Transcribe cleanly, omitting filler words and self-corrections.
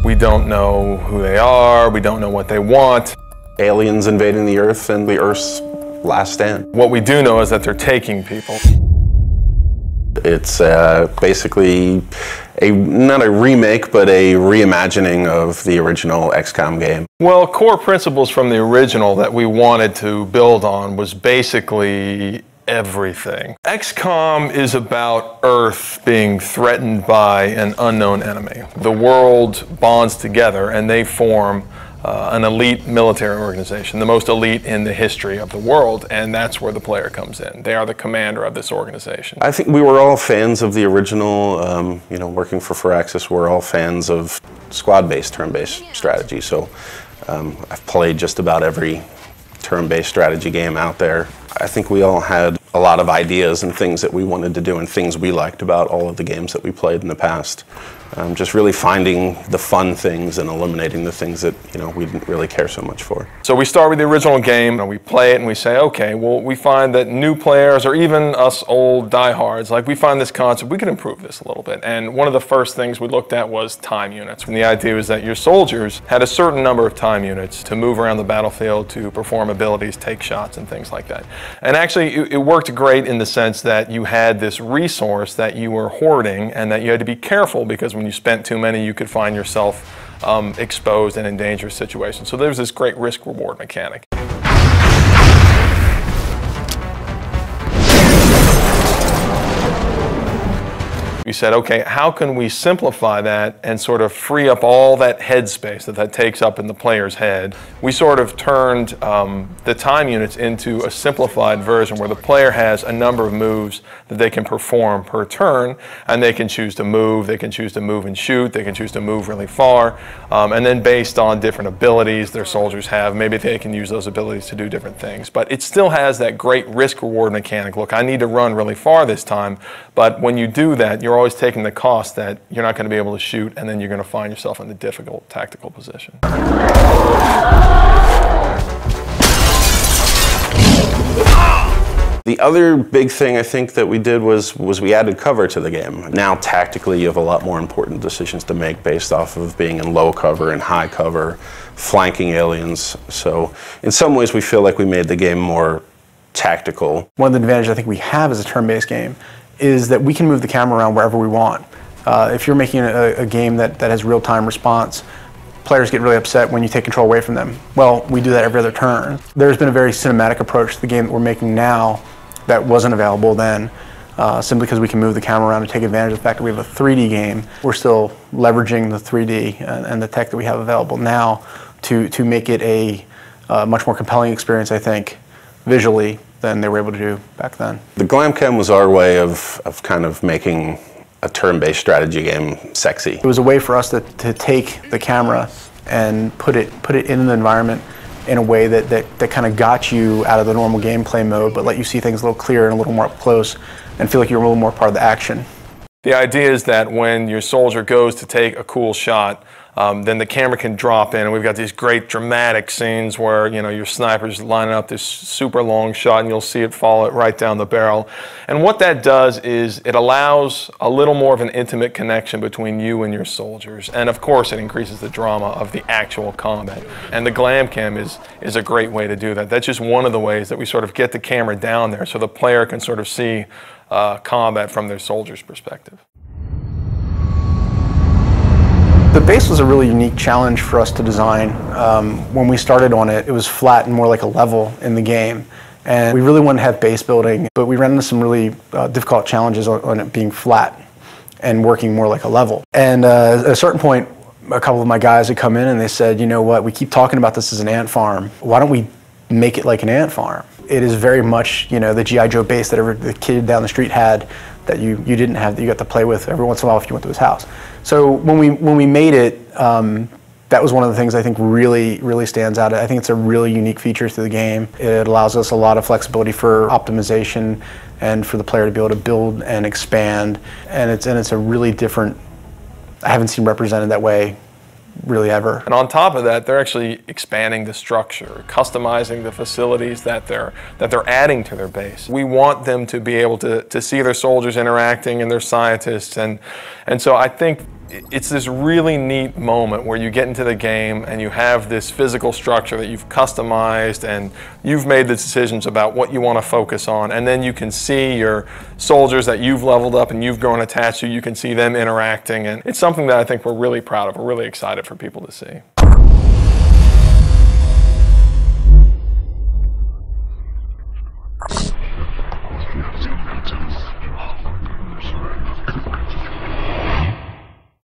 We don't know who they are, we don't know what they want. Aliens invading the Earth and the Earth's last stand. What we do know is that they're taking people. It's basically not a remake, but a reimagining of the original XCOM game. Well, core principles from the original that we wanted to build on was basically everything. XCOM is about Earth being threatened by an unknown enemy. The world bonds together and they form an elite military organization, the most elite in the history of the world, and that's where the player comes in. They are the commander of this organization. I think we were all fans of the original, you know, working for Firaxis, we're all fans of squad-based, turn-based strategy, so I've played just about every turn-based strategy game out there. I think we all had a lot of ideas and things that we wanted to do and things we liked about all of the games that we played in the past. Just really finding the fun things and eliminating the things that, you know, we didn't really care so much for. So we start with the original game and we play it and we say, okay, well, we find that new players or even us old diehards, like we find this concept, we can improve this a little bit. And one of the first things we looked at was time units. And the idea was that your soldiers had a certain number of time units to move around the battlefield, to perform abilities, take shots and things like that. And actually it worked great in the sense that you had this resource that you were hoarding and that you had to be careful, because when you spent too many, you could find yourself exposed and in dangerous situations. So there's this great risk-reward mechanic. We said, okay, how can we simplify that and sort of free up all that headspace that takes up in the player's head? We sort of turned the time units into a simplified version where the player has a number of moves that they can perform per turn, and they can choose to move, they can choose to move and shoot, they can choose to move really far, and then based on different abilities their soldiers have, maybe they can use those abilities to do different things. But it still has that great risk-reward mechanic. Look, I need to run really far this time, but when you do that, you're always taking the cost that you're not going to be able to shoot, and then you're going to find yourself in a difficult tactical position. The other big thing I think that we did was we added cover to the game. Now tactically you have a lot more important decisions to make based off of being in low cover and high cover, flanking aliens. So in some ways we feel like we made the game more tactical. One of the advantages I think we have as a turn-based game is that we can move the camera around wherever we want. If you're making a game that has real-time response, players get really upset when you take control away from them. Well, we do that every other turn. There's been a very cinematic approach to the game that we're making now that wasn't available then, simply because we can move the camera around and take advantage of the fact that we have a 3D game. We're still leveraging the 3D and the tech that we have available now to make it a much more compelling experience, I think, visually, than they were able to do back then. The Glamcam was our way of kind of making a turn-based strategy game sexy. It was a way for us to take the camera and put it in the environment in a way that kind of got you out of the normal gameplay mode, but let you see things a little clearer and a little more up close and feel like you're a little more part of the action. The idea is that when your soldier goes to take a cool shot, then the camera can drop in, and we've got these great dramatic scenes where, you know, your sniper's lining up this super long shot and you'll see it fall right down the barrel. And what that does is it allows a little more of an intimate connection between you and your soldiers. And of course it increases the drama of the actual combat. And the Glamcam is a great way to do that. That's just one of the ways that we sort of get the camera down there so the player can sort of see combat from their soldier's perspective. The base was a really unique challenge for us to design. When we started on it, it was flat and more like a level in the game. And we really wanted to have base building, but we ran into some really difficult challenges on it being flat and working more like a level. And at a certain point, a couple of my guys had come in and they said, you know what, we keep talking about this as an ant farm. Why don't we make it like an ant farm? It is very much, you know, the G.I. Joe base that the kid down the street had that you didn't have, that you got to play with every once in a while if you went to his house. So when we made it, that was one of the things I think really stands out. I think it's a really unique feature to the game. It allows us a lot of flexibility for optimization and for the player to be able to build and expand. And it's a really different, I haven't seen represented that way really ever. And on top of that, they're actually expanding the structure, customizing the facilities that they're adding to their base. We want them to be able to see their soldiers interacting and their scientists, and so I think it's this really neat moment where you get into the game and you have this physical structure that you've customized and you've made the decisions about what you want to focus on, and then you can see your soldiers that you've leveled up and you've grown attached to, you can see them interacting, and it's something that I think we're really proud of. We're really excited for people to see.